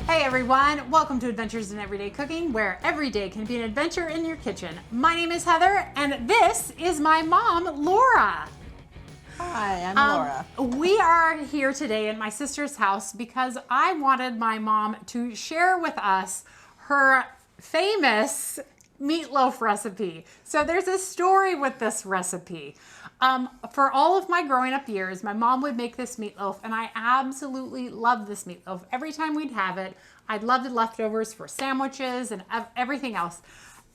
Hey everyone, welcome to Adventures in Everyday Cooking, where every day can be an adventure in your kitchen. My name is Heather, and this is my mom, Laura. Hi, I'm Laura. We are here today at my sister's house because I wanted my mom to share with us her famous meatloaf recipe. So there's a story with this recipe. For all of my growing up years, my mom would make this meatloaf, and I absolutely loved this meatloaf. Every time we'd have it, I'd love the leftovers for sandwiches and everything else.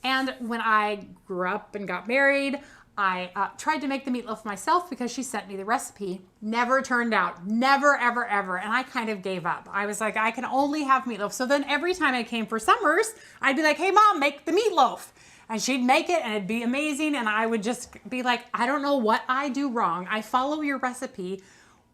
And when I grew up and got married, I tried to make the meatloaf myself because she sent me the recipe. Never turned out. Never, ever, ever. And I kind of gave up. I was like, I can only have meatloaf. So then every time I came for summers, I'd be like, hey, Mom, make the meatloaf. And she'd make it and it'd be amazing. And I would just be like, I don't know what I do wrong. I follow your recipe.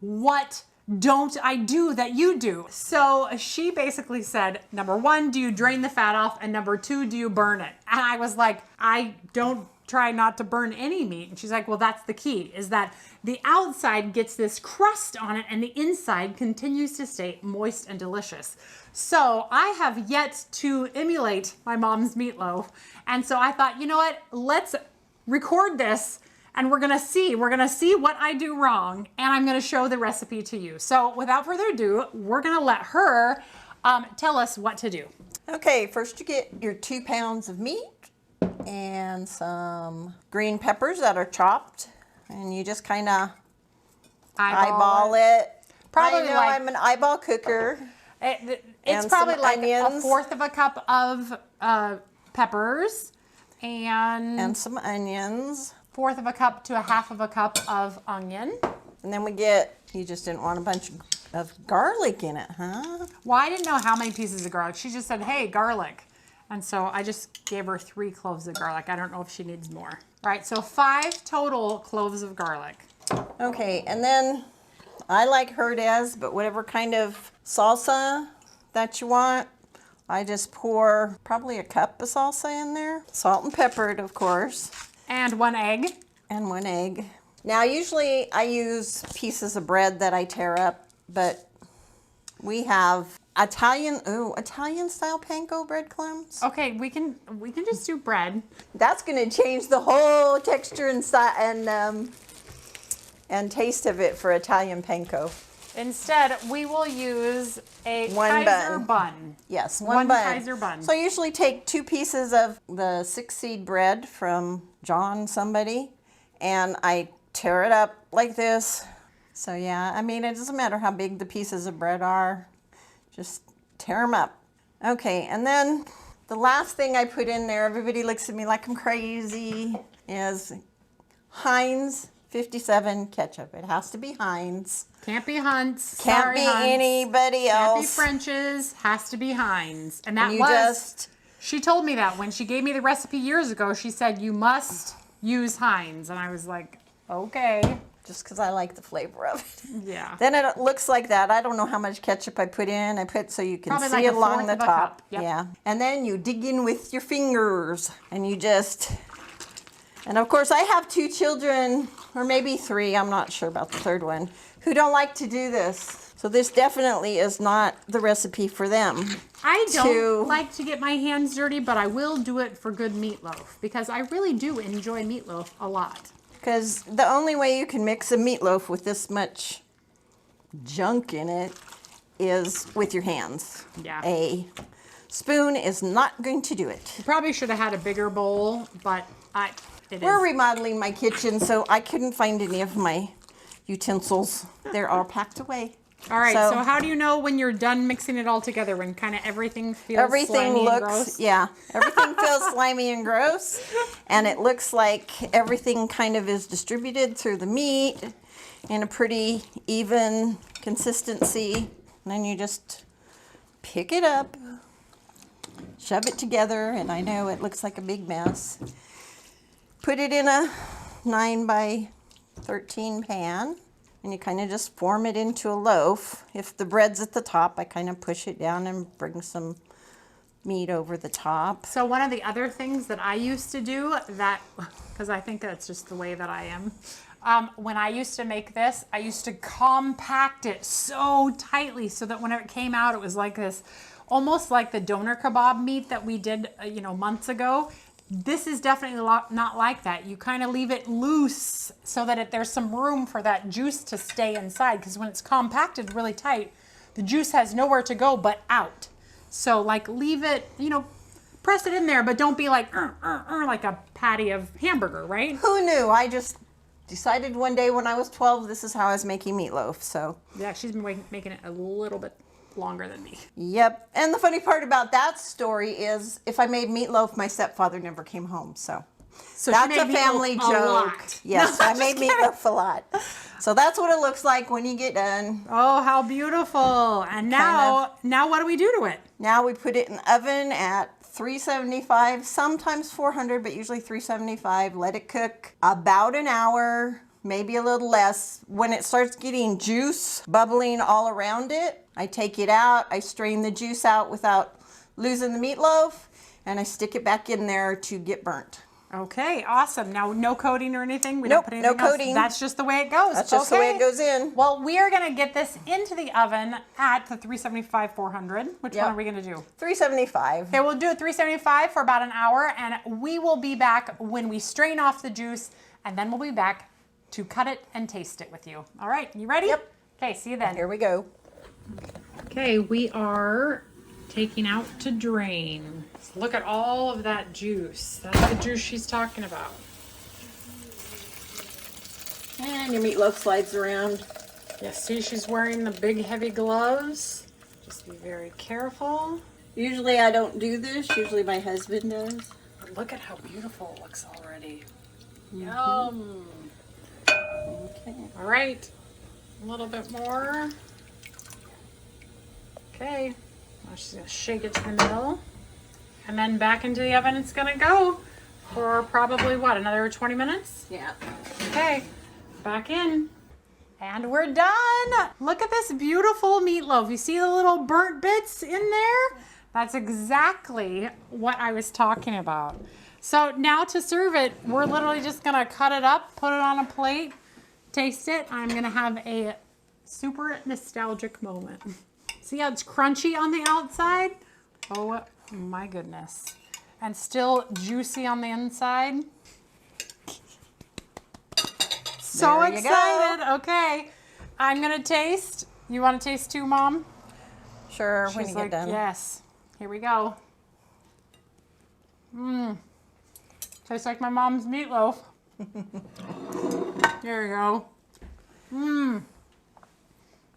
What don't I do that you do? So she basically said, number one, do you drain the fat off? And number two, do you burn it? And I was like, I don't try not to burn any meat. And she's like, well, that's the key, is that the outside gets this crust on it and the inside continues to stay moist and delicious. So I have yet to emulate my mom's meatloaf. And so I thought, you know what, let's record this and we're gonna see what I do wrong, and I'm gonna show the recipe to you. So without further ado, we're gonna let her tell us what to do. Okay, first you get your 2 pounds of meat and some green peppers that are chopped, and you just kind of eyeball it. Probably I know I'm an eyeball cooker. It's probably like onions. 1/4 of a cup of peppers and some onions. 1/4 of a cup to 1/2 of a cup of onion. And then you just didn't want a bunch of garlic in it, huh? Well, I didn't know how many pieces of garlic. She just said, hey, garlic. And so I just gave her 3 cloves of garlic. I don't know if she needs more. All right, so 5 total cloves of garlic. Okay, and then I like Herdez, but whatever kind of salsa that you want, I just pour probably a cup of salsa in there. Salt and peppered, of course. And 1 egg. And 1 egg. Now, usually I use pieces of bread that I tear up, but we have Italian style panko breadcrumbs. Okay, we can just do bread. That's going to change the whole texture and taste of it for Italian panko. Instead, we will use a One Kaiser bun. Yes, one bun. Kaiser bun. So I usually take 2 pieces of the 6-seed bread from John somebody, and I tear it up like this. So yeah, I mean, it doesn't matter how big the pieces of bread are. Just tear them up. Okay, and then the last thing I put in there, everybody looks at me like I'm crazy, is Heinz 57 ketchup. It has to be Heinz. Can't be Hunt's. Can't Sorry, be Hunt's. anybody else. Can't be French's. Has to be Heinz. And that she told me that when she gave me the recipe years ago. She said, you must use Heinz. And I was like, okay. Just because I like the flavor of it. Yeah. Then it looks like that. I don't know how much ketchup I put in. I put so you can Probably see like it along the top. Yep. Yeah. And then you dig in with your fingers and you just, and of course I have 2 children, or maybe 3, I'm not sure about the 3rd one, who don't like to do this. So this definitely is not the recipe for them. I don't like to get my hands dirty, but I will do it for good meatloaf because I really do enjoy meatloaf a lot. Because the only way you can mix a meatloaf with this much junk in it is with your hands. Yeah. A spoon is not going to do it. You probably should have had a bigger bowl, but We're remodeling my kitchen, so I couldn't find any of my utensils. They're all packed away. All right, so how do you know when you're done mixing it all together, when kind of everything feels slimy and gross? Yeah, everything feels slimy and gross, and it looks like everything kind of is distributed through the meat in a pretty even consistency. And then you just pick it up, shove it together, and I know it looks like a big mess. Put it in a 9 by 13 pan. And you kind of just form it into a loaf. If the bread's at the top, I kind of push it down and bring some meat over the top. So one of the other things that I used to do, because I think that's just the way that I am, when I used to make this, I used to compact it so tightly so that when it came out, it was like this almost like the doner kebab meat that we did, months ago. This is definitely not like that. You kind of leave it loose so that there's some room for that juice to stay inside, because when it's compacted really tight, the juice has nowhere to go but out. So like leave it, press it in there, but don't be like a patty of hamburger, right? Who knew? I just decided one day when I was 12, this is how I was making meatloaf. So Yeah, she's been making it a little bit longer than me. yep. And the funny part about that story is if I made meatloaf, my stepfather never came home. So So that's she a made family meatloaf a joke. lot. Yes, No, I I'm made just kidding. meatloaf a lot. So that's what it looks like when you get done. Oh, how beautiful. And now what do we do to it? Now we put it in the oven at 375, sometimes 400, but usually 375. Let it cook about an hour, maybe a little less. When it starts getting juice bubbling all around it, I take it out. I strain the juice out without losing the meatloaf, and I stick it back in there to get burnt. Okay, awesome. Now, no coating or anything? We Nope, don't put no anything else? coating. That's just the way it goes. That's just the way it goes in. Well, we are going to get this into the oven at the 375, 400. Which Yep. one are we going to do? 375. Okay, we'll do it 375 for about an hour, and we will be back when we strain off the juice, and then we'll be back to cut it and taste it with you. All right, you ready? Yep. Okay, see you then. Here we go. Okay, we are taking out to drain. So look at all of that juice. That's the juice she's talking about. And your meatloaf slides around. Yeah, see, she's wearing the big heavy gloves. Just be very careful. Usually I don't do this. Usually my husband does. But look at how beautiful it looks already. Yum. Okay. All right, a little bit more. Okay, now she's gonna shake it to the middle. And then back into the oven it's gonna go for probably what, another 20 minutes? Yeah. Okay, back in. And we're done. Look at this beautiful meatloaf. You see the little burnt bits in there? That's exactly what I was talking about. So now to serve it, we're literally just gonna cut it up, put it on a plate, taste it. I'm gonna have a super nostalgic moment. See how it's crunchy on the outside? Oh my goodness. And still juicy on the inside. So There you excited. Okay. I'm going to taste. You want to taste too, Mom? Sure, when She's you like, get done. yes. Here we go. Tastes like my mom's meatloaf. There you go.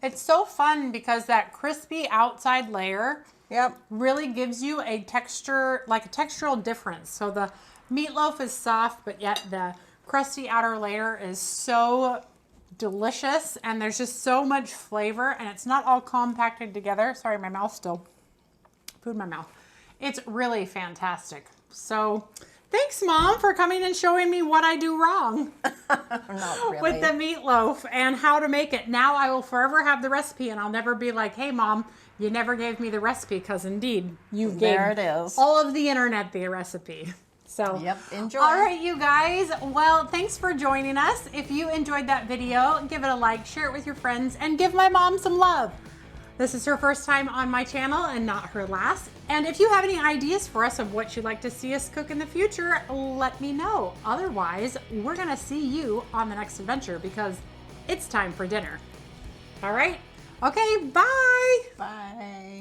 It's so fun because that crispy outside layer Yep. really gives you a texture, like a textural difference. So the meatloaf is soft, but yet the crusty outer layer is so delicious, and there's just so much flavor, and it's not all compacted together. Sorry, my mouth's still, food in my mouth. It's really fantastic. So thanks, Mom, for coming and showing me what I do wrong Not really. with the meatloaf and how to make it. Now I will forever have the recipe, and I'll never be like, hey, Mom, you never gave me the recipe, because indeed you gave There it is. all of the internet the recipe. So, Yep, enjoy. All right, you guys. Well, thanks for joining us. If you enjoyed that video, give it a like, share it with your friends, and give my mom some love. This is her first time on my channel and not her last. And if you have any ideas for us of what you'd like to see us cook in the future, let me know. Otherwise, we're going to see you on the next adventure, because it's time for dinner. All right? Okay, bye. Bye.